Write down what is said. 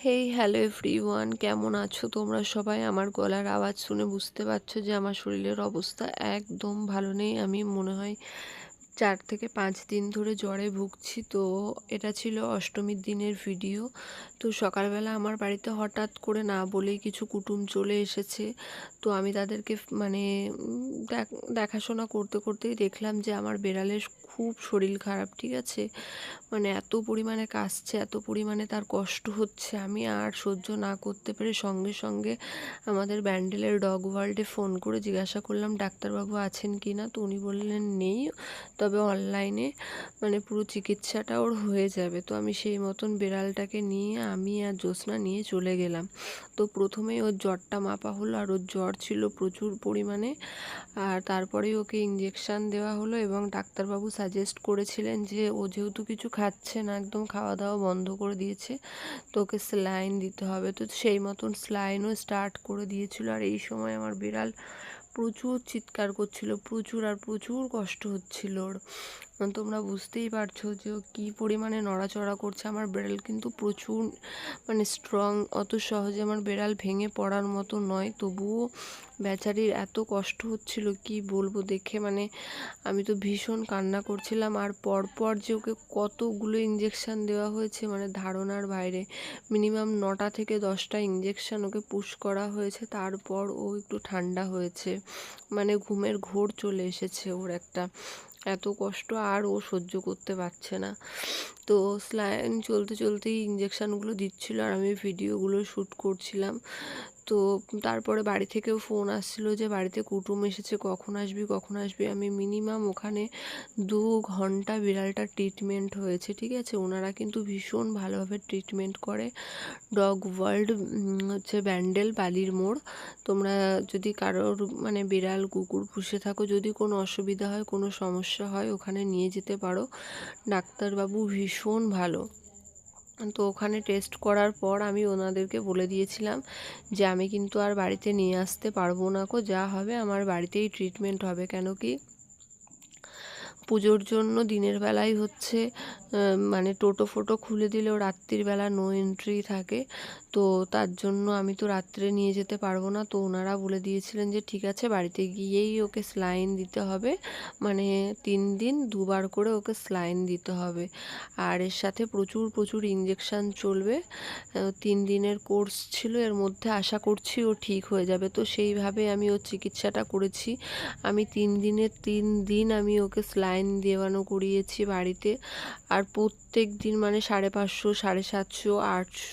Hey hello everyone, কেমন আছো তোমরা সবাই? আমার গলার আওয়াজ শুনে বুঝতে পারছো যে আমার শরীরের অবস্থা একদম ভালো নেই। আমি মনে হয় 4 থেকে 5 দিন ধরে জ্বরে ভুগছি। তো এটা ছিল অষ্টমীর দিনের ভিডিও। তো সকালবেলা আমার বাড়িতে হঠাৎ করে না বলেই কিছু কুটুম চলে এসেছে। তো আমি তাদেরকে মানে দেখাশোনা করতে করতেই দেখলাম যে আমার বেড়ালের খুব শরীর খারাপ, ঠিক আছে? মানে এত পরিমাণে কাশছে, এত পরিমাণে তার কষ্ট হচ্ছে, আমি আর সহ্য না করতে পেরে সঙ্গে সঙ্গে আমাদের ব্যান্ডেলের ডগ ওয়ার্ল্ডে ফোন করে জিজ্ঞাসা করলাম ডাক্তারবাবু আছেন কি না। তো উনি বললেন নেই, তবে অনলাইনে মানে পুরো চিকিৎসাটা ওর হয়ে যাবে। তো আমি সেই মতন বিড়ালটাকে নিয়ে আমি আর জ্যোৎস্না নিয়ে চলে গেলাম। তো প্রথমেই ওর জ্বরটা মাপা হলো, আর ওর জ্বর ছিল প্রচুর পরিমাণে। আর তারপরেই ওকে ইঞ্জেকশান দেওয়া হলো এবং ডাক্তারবাবু সাজেস্ট করেছিলেন যে ও যেহেতু কিছু খাচ্ছে না, একদম খাওয়া দাওয়া বন্ধ করে দিয়েছে, তো ওকে স্যালাইন দিতে হবে। তো সেই মতন স্যালাইনও স্টার্ট করে দিয়েছিল। আর এই সময় আমার বিড়াল প্রচুর চিৎকার করছিল, প্রচুর আর প্রচুর কষ্ট হচ্ছিল ওর। তোমরা বুঝতেই পারছো যে ও কী পরিমাণে নড়াচড়া করছে। আমার বিড়াল কিন্তু প্রচুর মানে স্ট্রং, অত সহজে আমার বিড়াল ভেঙে পড়ার মতো নয়, তবুও বেচারির এত কষ্ট হচ্ছিল কি বলবো। দেখে মানে আমি তো ভীষণ কান্না করছিলাম। আর পরপর যে ওকে কতগুলো ইঞ্জেকশান দেওয়া হয়েছে মানে ধারণার বাইরে। মিনিমাম 9টা থেকে 10টা ইঞ্জেকশান ওকে পুশ করা হয়েছে, তারপর ও একটু ঠান্ডা হয়েছে। মানে ঘুমের ঘোর চলে এসেছে ওর একটা, এত কষ্ট আর ও সহ্য করতে পারছে না। তো স্যালাইন চলতে চলতেই ইঞ্জেকশানগুলো দিচ্ছিল আর আমি ভিডিওগুলো শ্যুট করছিলাম। তো তারপরে বাড়ি থেকেও ফোন আসছিলো যে বাড়িতে কুটুম এসেছে, কখন আসবি কখন আসবি। আমি মিনিমাম ওখানে 2 ঘন্টা বিড়ালটার ট্রিটমেন্ট হয়েছে, ঠিক আছে? ওনারা কিন্তু ভীষণ ভালোভাবে ট্রিটমেন্ট করে। ডগ ওয়ার্ল্ড হচ্ছে ব্যান্ডেল, বালির মোড়। তোমরা যদি কারোর মানে বিড়াল কুকুর পুষে থাকো, যদি কোনো অসুবিধা হয়, কোনো সমস্যা হয়, ওখানে নিয়ে যেতে পারো। ডাক্তারবাবু ভীষণ ভালো। তো ওখানে টেস্ট করার পর আমি ওনাদেরকে বলে দিয়েছিলাম যে আমি কিন্তু আর বাড়িতে নিয়ে আসতে পারবো না গো, যা হবে আমার বাড়িতেই ট্রিটমেন্ট হবে। কেন কি পুজোর জন্য দিনের বেলায় হচ্ছে মানে টোটো ফোটো খুলে দিলেও রাত্রির বেলা নো এন্ট্রি থাকে। তো তার জন্য আমি তো রাত্রে নিয়ে যেতে পারবো না। তো ওনারা বলে দিয়েছিলেন যে ঠিক আছে, বাড়িতে গিয়েই ওকে স্যালাইন দিতে হবে, মানে 3 দিন 2বার করে ওকে স্যালাইন দিতে হবে। আর এর সাথে প্রচুর প্রচুর ইঞ্জেকশান চলবে। 3 দিনের কোর্স ছিল, এর মধ্যে আশা করছি ও ঠিক হয়ে যাবে। তো সেইভাবে আমি ওর চিকিৎসাটা করেছি। আমি 3 দিনের 3 দিন আমি ওকে স্যালাইন দেওয়ানো করিয়েছি বাড়িতে। আর প্রত্যেক দিন মানে 550, 750, 800